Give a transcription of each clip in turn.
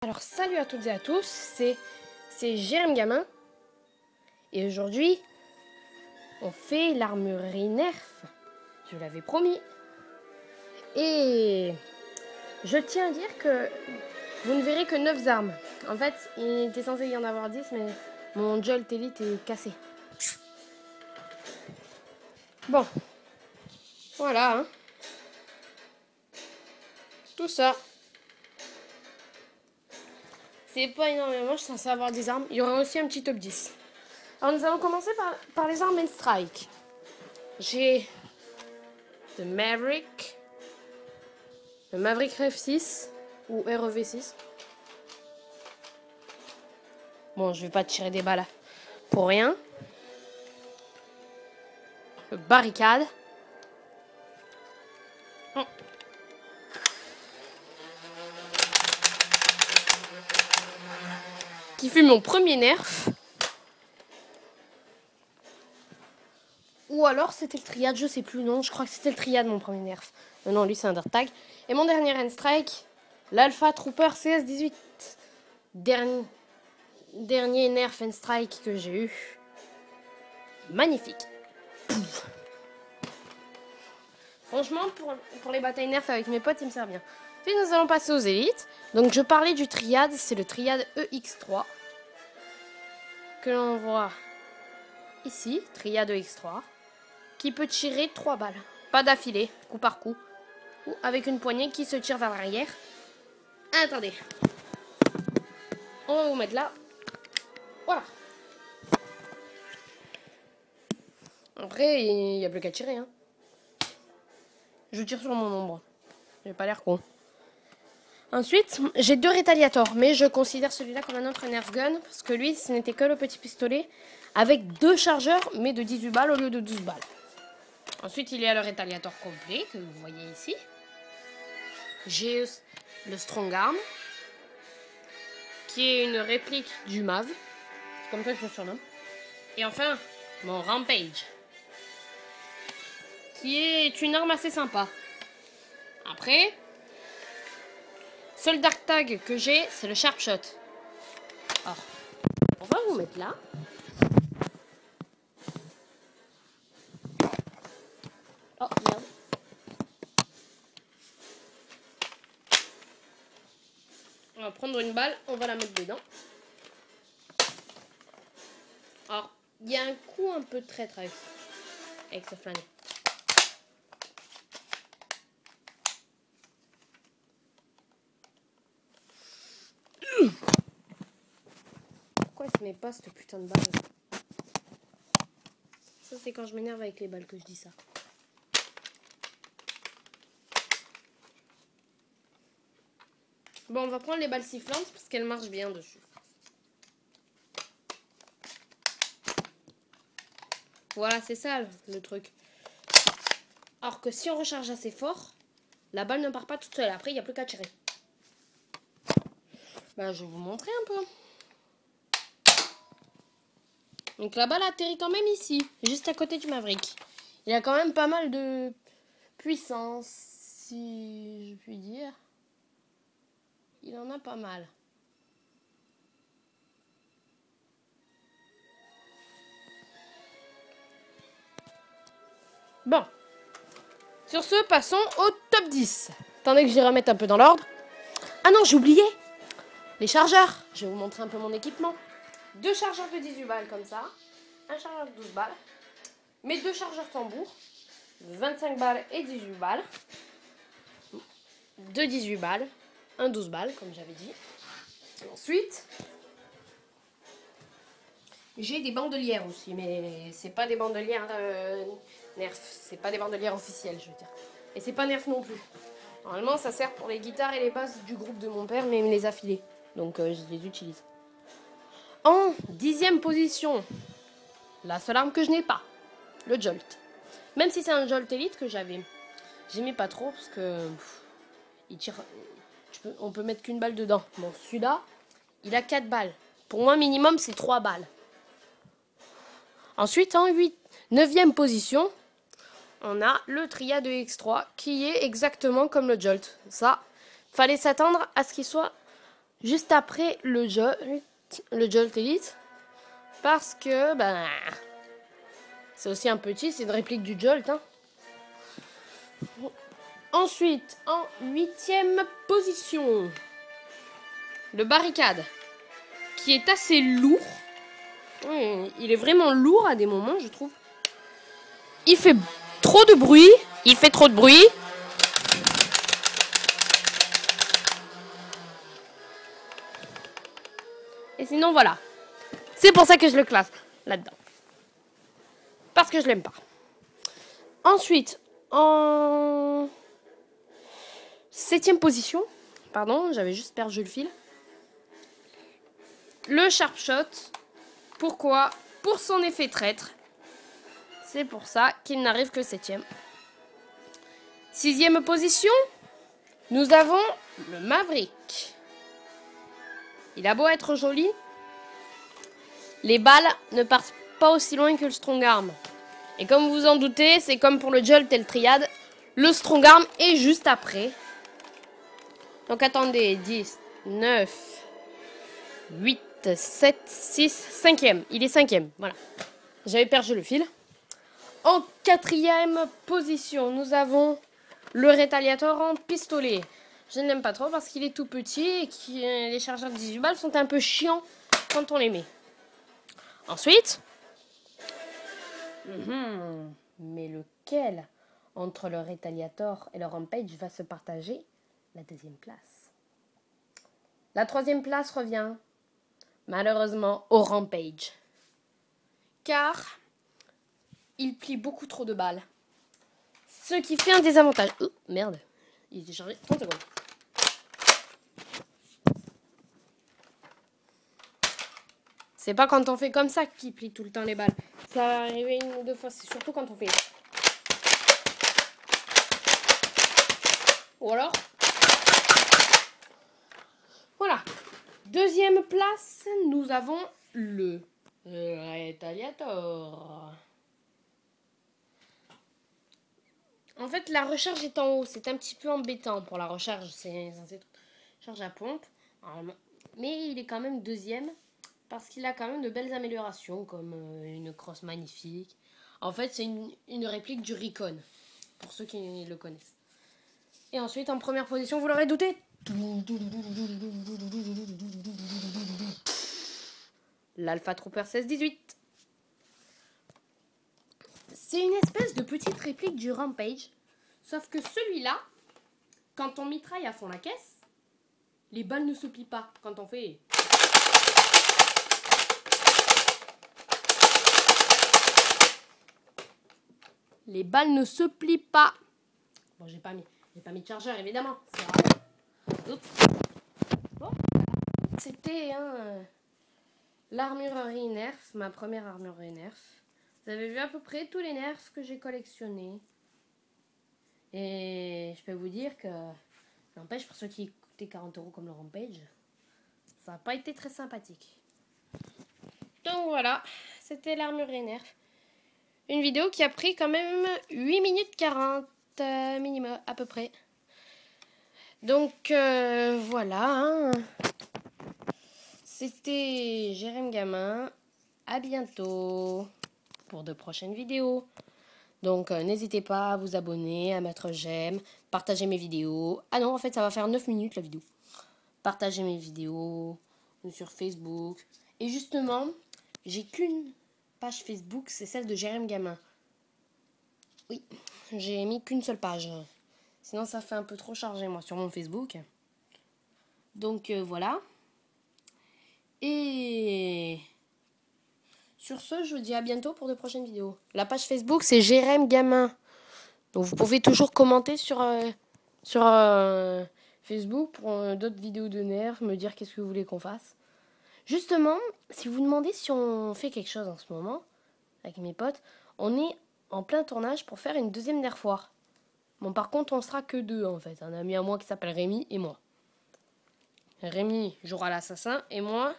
Alors salut à toutes et à tous, c'est Jérém Gamin et aujourd'hui on fait l'armurerie Nerf, je l'avais promis. Et je tiens à dire que vous ne verrez que 9 armes. En fait il était censé y en avoir 10 mais mon Jolt Elite est cassé. Bon, voilà hein. Tout ça. C'est pas énormément, je suis censée avoir des armes. Il y aura aussi un petit top 10. Alors nous allons commencer par les armes and strike. J'ai le Maverick RF6 ou REV6. Bon, je vais pas tirer des balles pour rien. Le Barricade. Qui fut mon premier nerf. Ou alors c'était le triade, je sais plus, non, je crois que c'était le triade mon premier nerf. Non, lui c'est un dirt tag. Et mon dernier hand strike, l'Alpha Trooper CS18. Dernier nerf hand strike que j'ai eu. Magnifique. Pouf. Franchement, pour les batailles nerf avec mes potes, il me sert bien. Puis nous allons passer aux élites. Donc je parlais du triade, c'est le triade EX3. Que l'on voit ici, triade EX3. Qui peut tirer 3 balles. Pas d'affilée, coup par coup. Ou avec une poignée qui se tire vers l'arrière. Attendez. On va vous mettre là. Voilà. Après, il n'y a plus qu'à tirer. Hein. Je tire sur mon ombre. J'ai pas l'air con. Ensuite, j'ai 2 rétaliators. Mais je considère celui-là comme un autre nerf gun. Parce que lui, ce n'était que le petit pistolet. Avec 2 chargeurs, mais de 18 balles au lieu de 12 balles. Ensuite, il y a le rétaliator complet, que vous voyez ici. J'ai le Strong Arm, qui est une réplique du MAV. C'est comme ça que je le surnomme. Et enfin, mon Rampage, qui est une arme assez sympa. Après, seul dark tag que j'ai, c'est le Sharp Shot. Alors, on va vous mettre là. Oh merde. On va prendre une balle, on va la mettre dedans. Alors, il y a un coup un peu traître avec ce flingue. Pourquoi il se met pas cette putain de balle? Ça c'est quand je m'énerve avec les balles que je dis ça. Bon, on va prendre les balles sifflantes parce qu'elles marchent bien dessus. Voilà, c'est ça le truc. Alors que si on recharge assez fort, la balle ne part pas toute seule. Après, il n'y a plus qu'à tirer. Ben, je vais vous montrer un peu. Donc la balle atterrit quand même ici, juste à côté du Maverick. Il a quand même pas mal de puissance, si je puis dire. Il en a pas mal. Bon. Sur ce, passons au top 10. Attendez que je les remette un peu dans l'ordre. Ah non, j'ai oublié. Les chargeurs. Je vais vous montrer un peu mon équipement. 2 chargeurs de 18 balles comme ça. Un chargeur de 12 balles. Mes 2 chargeurs tambour. 25 balles et 18 balles. 2 18 balles. Un 12 balles, comme j'avais dit. Ensuite, j'ai des bandelières aussi, mais c'est pas des bandelières Nerf. C'est pas des bandelières officielles, je veux dire. Et c'est pas Nerf non plus. Normalement, ça sert pour les guitares et les basses du groupe de mon père, mais il me les a filées. Donc, je les utilise. En 10e position, la seule arme que je n'ai pas, le Jolt. Même si c'est un Jolt Elite que j'aimais pas trop, parce que il tire... On peut mettre qu'une balle dedans. Bon, celui-là, il a 4 balles. Pour moi, minimum, c'est 3 balles. Ensuite, en 9e position, on a le triade X3, qui est exactement comme le Jolt. Ça, fallait s'attendre à ce qu'il soit juste après le Jolt Elite. Parce que, ben, c'est aussi un petit, c'est une réplique du Jolt. Hein. Ensuite, en 8e position, le Barricade, qui est assez lourd. Oui, il est vraiment lourd à des moments, je trouve. Il fait trop de bruit. Il fait trop de bruit. Et sinon, voilà. C'est pour ça que je le classe là-dedans. Parce que je l'aime pas. Ensuite, en 7e position, pardon, j'avais juste perdu le fil. Le Sharp Shot. Pourquoi? Pour son effet traître. C'est pour ça qu'il n'arrive que 7e. 6e position, nous avons le Maverick. Il a beau être joli, les balles ne partent pas aussi loin que le Strong Arm. Et comme vous vous en doutez, c'est comme pour le Jolt et le Triad, le Strong Arm est juste après. Donc attendez, 10, 9, 8, 7, 6, 5e. Il est 5e, voilà. J'avais perdu le fil. En 4e position, nous avons le Retaliator en pistolet. Je ne l'aime pas trop parce qu'il est tout petit et que les chargeurs de 18 balles sont un peu chiants quand on les met. Ensuite, mais lequel entre le Retaliator et le Rampage va se partager la 2e place? La 3e place revient malheureusement au Rampage. Car il plie beaucoup trop de balles. Ce qui fait un désavantage. Oh, merde. Il est chargé. 30 secondes. C'est pas quand on fait comme ça qu'il plie tout le temps les balles. Ça va arriver 1 ou 2 fois. C'est surtout quand on fait. Ou alors. Voilà. 2e place, nous avons le Retaliator. En fait, la recharge est en haut. C'est un petit peu embêtant pour la recharge. C'est censé être charge à pompe. Mais il est quand même 2e. Parce qu'il a quand même de belles améliorations. Comme une crosse magnifique. En fait, c'est une réplique du Recon. Pour ceux qui le connaissent. Et ensuite, en première position, vous l'aurez douté. L'Alpha Trooper 1618. C'est une espèce de petite réplique du Rampage. Sauf que celui-là, quand on mitraille à fond la caisse, les balles ne se plient pas. Quand on fait... Les balles ne se plient pas. Bon, j'ai pas mis de chargeur, évidemment. Bon, c'était l'armurerie Nerf, ma première armurerie Nerf. Vous avez vu à peu près tous les Nerfs que j'ai collectionnés. Et je peux vous dire que n'empêche, pour ceux qui coûtaient 40 € comme le Rampage, ça n'a pas été très sympathique. Donc voilà, c'était l'armurerie Nerf. Une vidéo qui a pris quand même 8 minutes 40 minimum à peu près. Donc voilà. Hein. C'était Jérém Gamin. À bientôt pour de prochaines vidéos. Donc n'hésitez pas à vous abonner, à mettre j'aime, partager mes vidéos. Ah non, en fait ça va faire 9 minutes la vidéo. Partagez mes vidéos sur Facebook. Et justement, j'ai qu'une page Facebook, c'est celle de Jérém Gamin. Oui, j'ai mis qu'une seule page. Sinon ça fait un peu trop chargé moi sur mon Facebook. Donc voilà. Et sur ce, je vous dis à bientôt pour de prochaines vidéos. La page Facebook, c'est Jérém Gamin. Donc vous pouvez toujours commenter sur Facebook pour d'autres vidéos de Nerf, me dire qu'est-ce que vous voulez qu'on fasse. Justement, si vous demandez si on fait quelque chose en ce moment, avec mes potes, on est en plein tournage pour faire une 2e Nerf War. Bon, par contre, on sera que 2 en fait. Un ami à moi qui s'appelle Rémi et moi. Rémi jouera l'assassin et moi...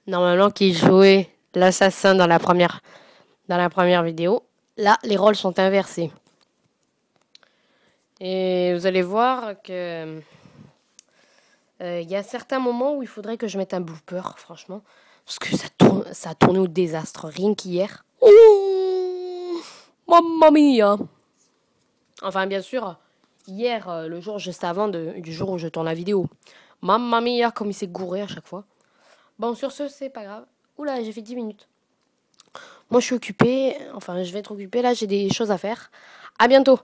Normalement, qui jouait l'assassin dans la première vidéo. Là, les rôles sont inversés. Et vous allez voir que Il y a certains moments où il faudrait que je mette un blooper, franchement. Parce que ça a tourné au désastre, rien qu'hier. Oh, mamma mia. Enfin, bien sûr, hier, le jour juste avant du jour où je tourne la vidéo. Mamma mia, comme il s'est gouré à chaque fois. Bon, sur ce, c'est pas grave. Oula, j'ai fait 10 minutes. Moi, je suis occupée. Enfin, je vais être occupée. Là, j'ai des choses à faire. À bientôt.